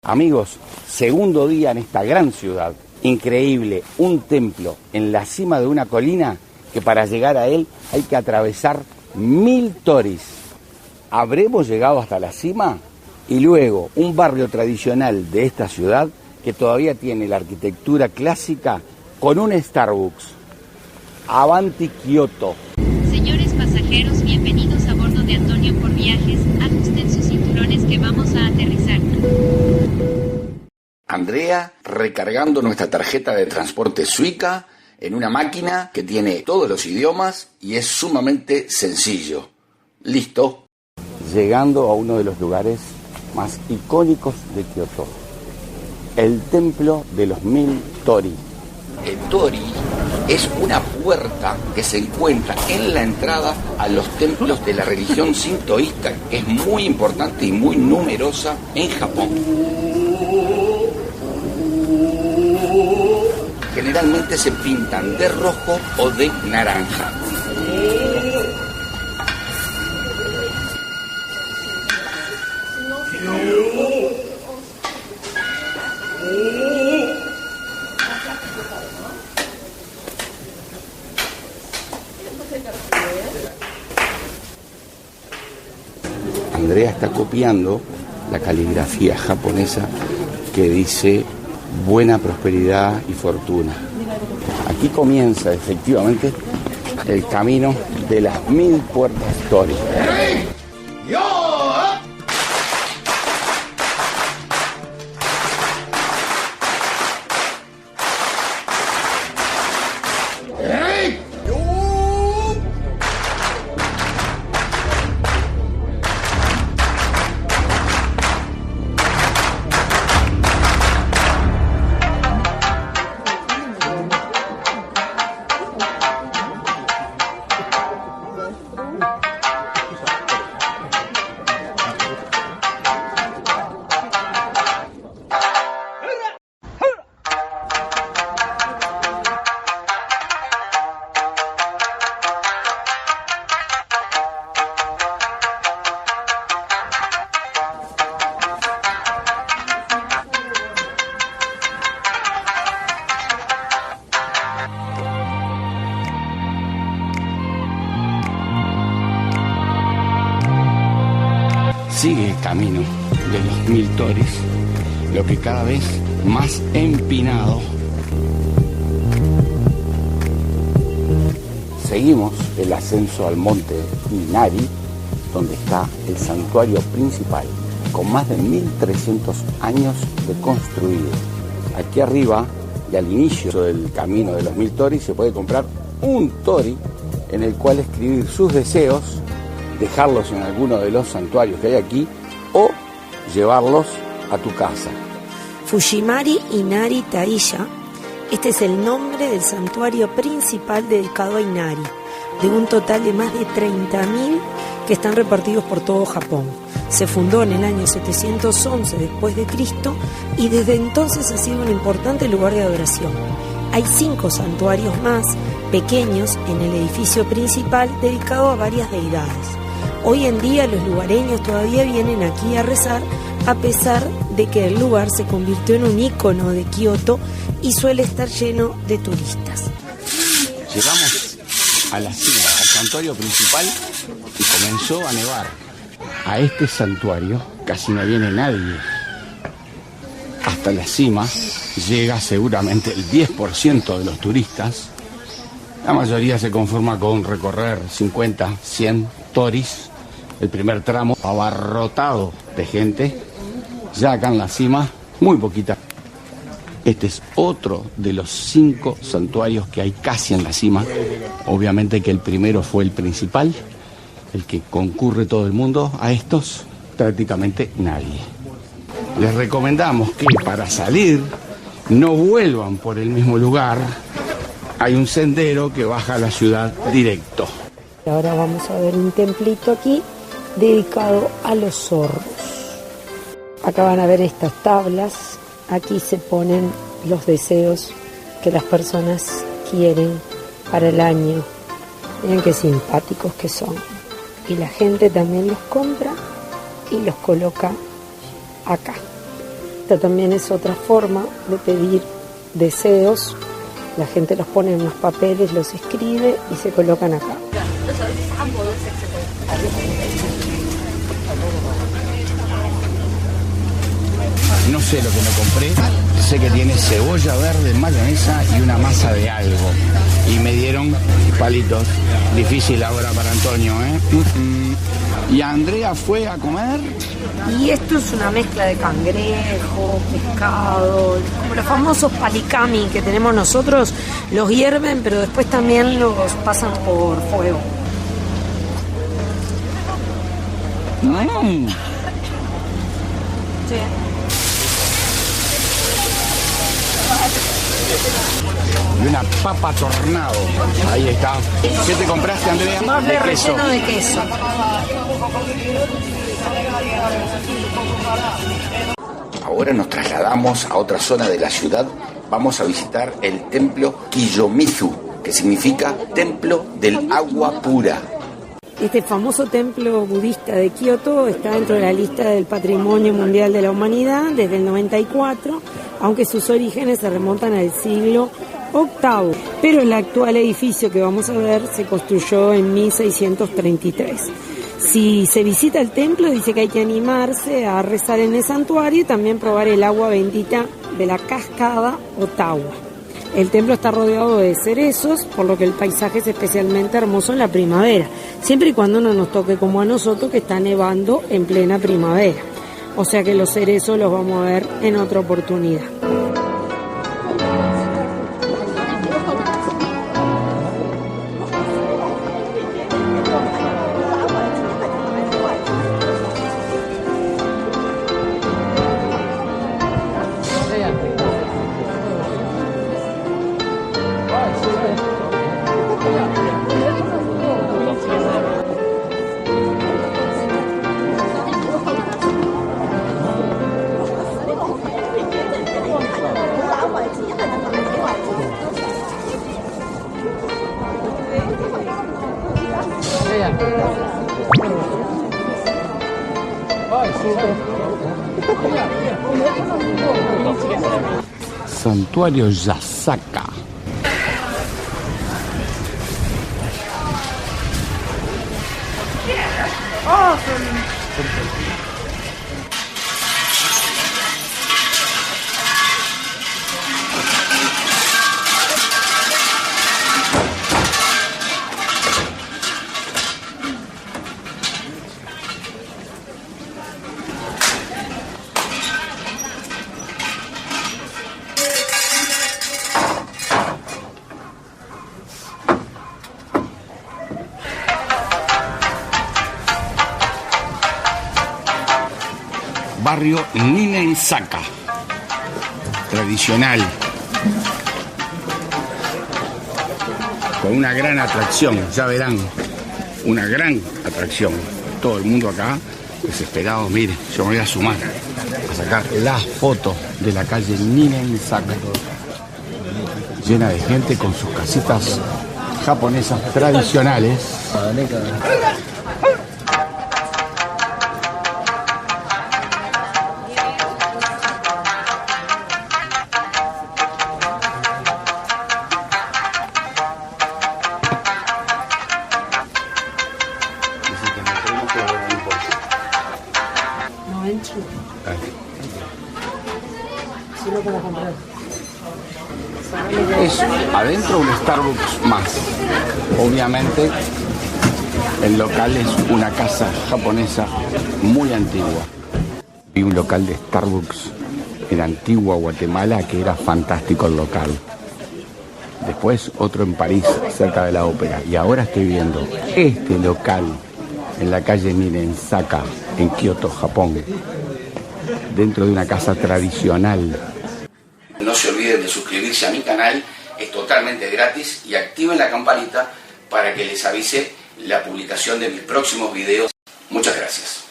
Amigos, segundo día en esta gran ciudad, increíble, un templo en la cima de una colina que para llegar a él hay que atravesar 1000 toris. ¿Habremos llegado hasta la cima? Y luego un barrio tradicional de esta ciudad que todavía tiene la arquitectura clásica con un Starbucks. Avanti Kioto. Señores pasajeros, bienvenidos a bordo de Antonio por Viajes. Ajusten sus cinturones que vamos a aterrizar. Andrea recargando nuestra tarjeta de transporte Suica en una máquina que tiene todos los idiomas y es sumamente sencillo. Listo. Llegando a uno de los lugares más icónicos de Kioto, el templo de los 1000 tori. El tori es una puerta que se encuentra en la entrada a los templos de la religión sintoísta, que es muy importante y muy numerosa en Japón. Generalmente se pintan de rojo o de naranja. Andrea está copiando la caligrafía japonesa que dice buena prosperidad y fortuna. Aquí comienza efectivamente el camino de las 1000 puertas tori. Sigue el camino de los 1000 toris, lo que cada vez más empinado. Seguimos el ascenso al monte Inari, donde está el santuario principal, con más de 1300 años de construido. Aquí arriba, y al inicio del camino de los 1000 toris, se puede comprar un tori en el cual escribir sus deseos, dejarlos en alguno de los santuarios que hay aquí o llevarlos a tu casa. Fujimari Inari Taisha, este es el nombre del santuario principal dedicado a Inari, de un total de más de 30.000 que están repartidos por todo Japón. Se fundó en el año 711 después de Cristo y desde entonces ha sido un importante lugar de adoración. Hay 5 santuarios más pequeños en el edificio principal dedicado a varias deidades. Hoy en día los lugareños todavía vienen aquí a rezar, a pesar de que el lugar se convirtió en un ícono de Kioto y suele estar lleno de turistas. Llegamos a la cima, al santuario principal, y comenzó a nevar. A este santuario casi no viene nadie. Hasta la cima llega seguramente el 10% de los turistas. La mayoría se conforma con recorrer 50, 100 toris. El primer tramo abarrotado de gente. Ya acá en la cima, muy poquita. Este es otro de los 5 santuarios que hay casi en la cima. Obviamente que el primero fue el principal, el que concurre todo el mundo. A estos prácticamente nadie. Les recomendamos que para salir no vuelvan por el mismo lugar. Hay un sendero que baja a la ciudad directo. Ahora vamos a ver un templito aquí dedicado a los zorros. Acá van a ver estas tablas. Aquí se ponen los deseos que las personas quieren para el año. Miren qué simpáticos que son. Y la gente también los compra y los coloca acá. Esta también es otra forma de pedir deseos. La gente los pone en unos papeles, los escribe y se colocan acá. No sé lo que me compré, sé que tiene cebolla verde, mayonesa y una masa de algo. Y me dieron palitos. Difícil ahora para Antonio, ¿eh? Y Andrea fue a comer. Y esto es una mezcla de cangrejo, pescado, como los famosos palicami que tenemos nosotros, los hierven, pero después también los pasan por fuego. Sí. Y una papa tornado. Ahí está. ¿Qué te compraste, Andrea? Más de relleno de queso. Ahora nos trasladamos a otra zona de la ciudad. Vamos a visitar el templo Kiyomizu, que significa templo del agua pura. Este famoso templo budista de Kioto está dentro de la lista del Patrimonio Mundial de la Humanidad desde el 94, aunque sus orígenes se remontan al siglo VIII. Pero el actual edificio que vamos a ver se construyó en 1633. Si se visita el templo, dice que hay que animarse a rezar en el santuario y también probar el agua bendita de la cascada Ottawa. El templo está rodeado de cerezos, por lo que el paisaje es especialmente hermoso en la primavera, siempre y cuando no nos toque como a nosotros que está nevando en plena primavera. O sea que los cerezos los vamos a ver en otra oportunidad. Santuario Yasaka. Barrio Ninensaka, tradicional, con una gran atracción, ya verán, una gran atracción. Todo el mundo acá desesperado. Mire, yo me voy a sumar a sacar las fotos de la calle Ninensaka, llena de gente con sus casitas japonesas tradicionales. Es adentro un Starbucks más. Obviamente el local es una casa japonesa muy antigua. Vi un local de Starbucks en Antigua Guatemala que era fantástico el local. Después otro en París, cerca de la ópera. Y ahora estoy viendo este local en la calle Ninensaka, en Kioto, Japón, dentro de una casa tradicional. No se olviden de suscribirse a mi canal, es totalmente gratis, y activen la campanita para que les avise la publicación de mis próximos videos. Muchas gracias.